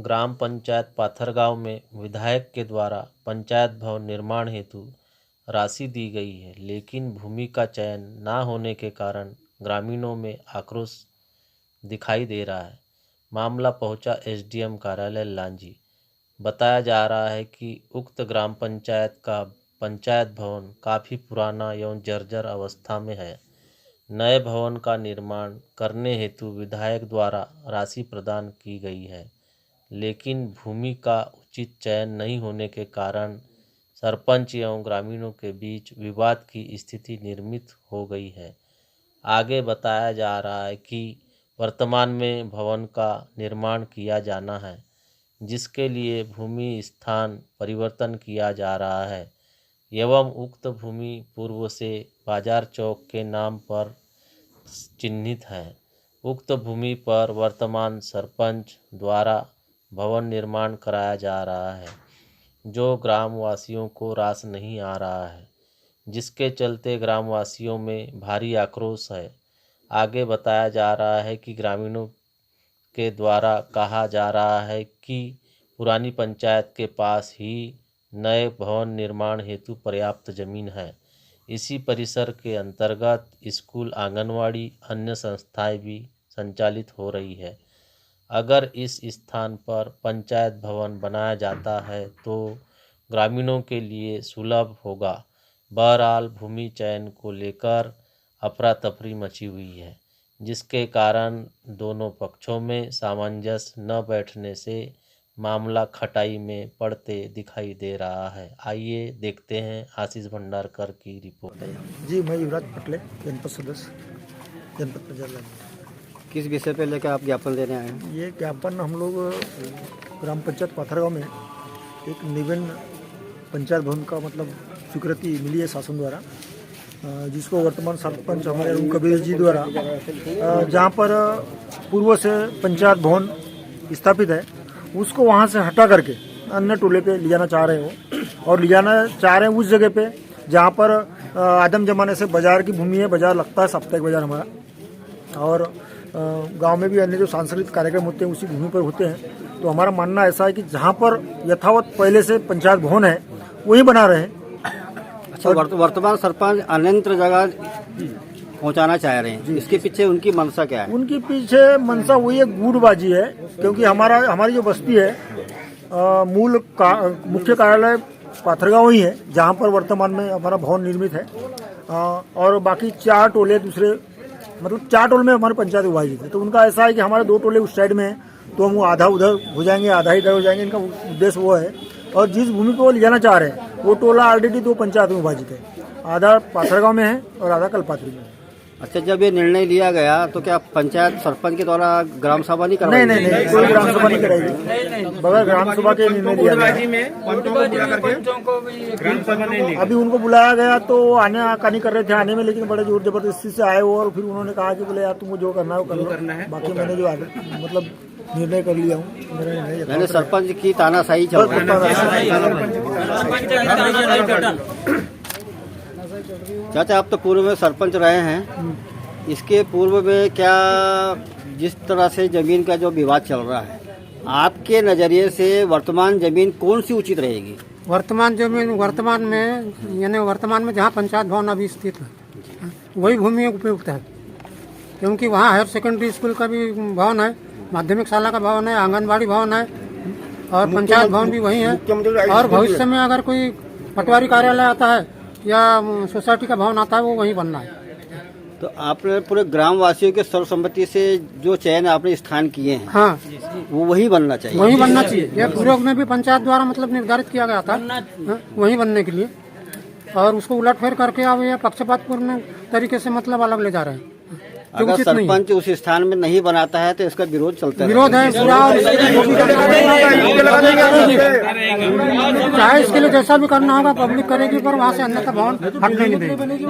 ग्राम पंचायत पाथरगांव में विधायक के द्वारा पंचायत भवन निर्माण हेतु राशि दी गई है, लेकिन भूमि का चयन न होने के कारण ग्रामीणों में आक्रोश दिखाई दे रहा है। मामला पहुंचा एसडीएम कार्यालय लांजी। बताया जा रहा है कि उक्त ग्राम पंचायत का पंचायत भवन काफ़ी पुराना एवं जर्जर अवस्था में है। नए भवन का निर्माण करने हेतु विधायक द्वारा राशि प्रदान की गई है, लेकिन भूमि का उचित चयन नहीं होने के कारण सरपंच एवं ग्रामीणों के बीच विवाद की स्थिति निर्मित हो गई है। आगे बताया जा रहा है कि वर्तमान में भवन का निर्माण किया जाना है, जिसके लिए भूमि स्थान परिवर्तन किया जा रहा है एवं उक्त भूमि पूर्व से बाजार चौक के नाम पर चिन्हित है। उक्त भूमि पर वर्तमान सरपंच द्वारा भवन निर्माण कराया जा रहा है, जो ग्रामवासियों को रास नहीं आ रहा है, जिसके चलते ग्रामवासियों में भारी आक्रोश है। आगे बताया जा रहा है कि ग्रामीणों के द्वारा कहा जा रहा है कि पुरानी पंचायत के पास ही नए भवन निर्माण हेतु पर्याप्त जमीन है। इसी परिसर के अंतर्गत स्कूल, आंगनवाड़ी, अन्य संस्थाएं भी संचालित हो रही है। अगर इस स्थान पर पंचायत भवन बनाया जाता है तो ग्रामीणों के लिए सुलभ होगा। बहरहाल भूमि चयन को लेकर अफरा तफरी मची हुई है, जिसके कारण दोनों पक्षों में सामंजस्य न बैठने से मामला खटाई में पड़ते दिखाई दे रहा है। आइए देखते हैं आशीष भंडारकर की रिपोर्ट। जी, मैं युवराज पटले, जनपद सदस्य, जनपद प्रजा। किस विषय पे लेकर आप ज्ञापन देने आए हैं? ये ज्ञापन हम लोग ग्राम पंचायत पाथरगांव में एक निवन पंचायत भवन का स्वीकृति मिली है शासन द्वारा, जिसको वर्तमान सरपंच हमारे अरुण कबीर जी द्वारा, जहाँ पर पूर्व से पंचायत भवन स्थापित है, उसको वहाँ से हटा करके अन्य टोले पे ले जाना चाह रहे हो और ले जाना चाह रहे हैं उस जगह पे जहाँ पर आदम जमाने से बाजार की भूमि है। बाजार लगता है, साप्ताहिक बाजार हमारा, और गांव में भी अन्य जो सांस्कृतिक कार्यक्रम होते हैं उसी भूमि पर होते हैं। तो हमारा मानना ऐसा है कि जहाँ पर यथावत पहले से पंचायत भवन है वही बना रहे। अच्छा, वर्तमान सरपंच अन्यत्र जगह पहुंचाना चाह रहे हैं, इसके पीछे उनकी मंशा क्या है? उनके पीछे मंशा वही है, गूढ़बाजी है, क्योंकि हमारी जो बस्ती है मूल मुख्य कार्यालय पाथरगांव ही है, जहाँ पर वर्तमान में हमारा भवन निर्मित है, और बाकी 4 टोले दूसरे 4 टोले में हमारे पंचायत विभाजित है। तो उनका ऐसा है कि हमारे 2 टोले उस साइड में है, तो हम आधा उधर हो जाएंगे, आधा इधर हो जाएंगे। इनका उद्देश्य वो है, और जिस भूमि को वो ले जाना चाह रहे हैं वो टोला ऑलरेडी 2 पंचायत में विभाजित है, आधा पाथरगांव में है और आधा कलपात्री में है। अच्छा, जब ये निर्णय लिया गया तो क्या पंचायत सरपंच के द्वारा ग्राम सभा नहीं करवाई? नहीं, कोई ग्राम सभा नहीं कराएगी, बगैर ग्राम सभा के निर्णय लिया गया। अभी उनको बुलाया गया तो आने का नहीं कर रहे थे आने में, लेकिन बड़े जोर जबरदस्ती से आए वो, और फिर उन्होंने कहा कि बोले यार तुमको जो करना है वो करना है, बाकी मैंने जो निर्णय कर लिया हूँ। मैंने सरपंच की तानाशाही चल रही है। चाचा, आप तो पूर्व में सरपंच रहे हैं, इसके पूर्व में क्या जिस तरह से जमीन का जो विवाद चल रहा है, आपके नजरिए से वर्तमान जमीन कौन सी उचित रहेगी? वर्तमान जमीन वर्तमान में जहाँ पंचायत भवन अभी स्थित है वही भूमि उपयुक्त है, क्योंकि वहाँ हायर सेकेंडरी स्कूल का भी भवन है, माध्यमिक शाला का भवन है, आंगनबाड़ी भवन है और पंचायत भवन भी वही है। और भविष्य में अगर कोई पटवारी कार्यालय आता है या सोसाइटी का भवन आता है वो वहीं बनना है। तो आपने पूरे ग्रामवासियों के सर्वसम्मति से जो चयन आपने स्थान किए हैं, हाँ, वो वही बनना चाहिए। वही बनना चाहिए। यह पूर्व में भी पंचायत द्वारा निर्धारित किया गया था वही बनने के लिए, और उसको उलटफेर करके अब यह पक्षपातपूर्ण तरीके से अलग ले जा रहे हैं। अगर सरपंच उस स्थान में नहीं बनाता है तो इसका विरोध चलता है। विरोध है पूरा, चाहे इसके लिए जैसा भी करना होगा पब्लिक करेगी, पर वहाँ से अन्य का भवन हटने नहीं देगी।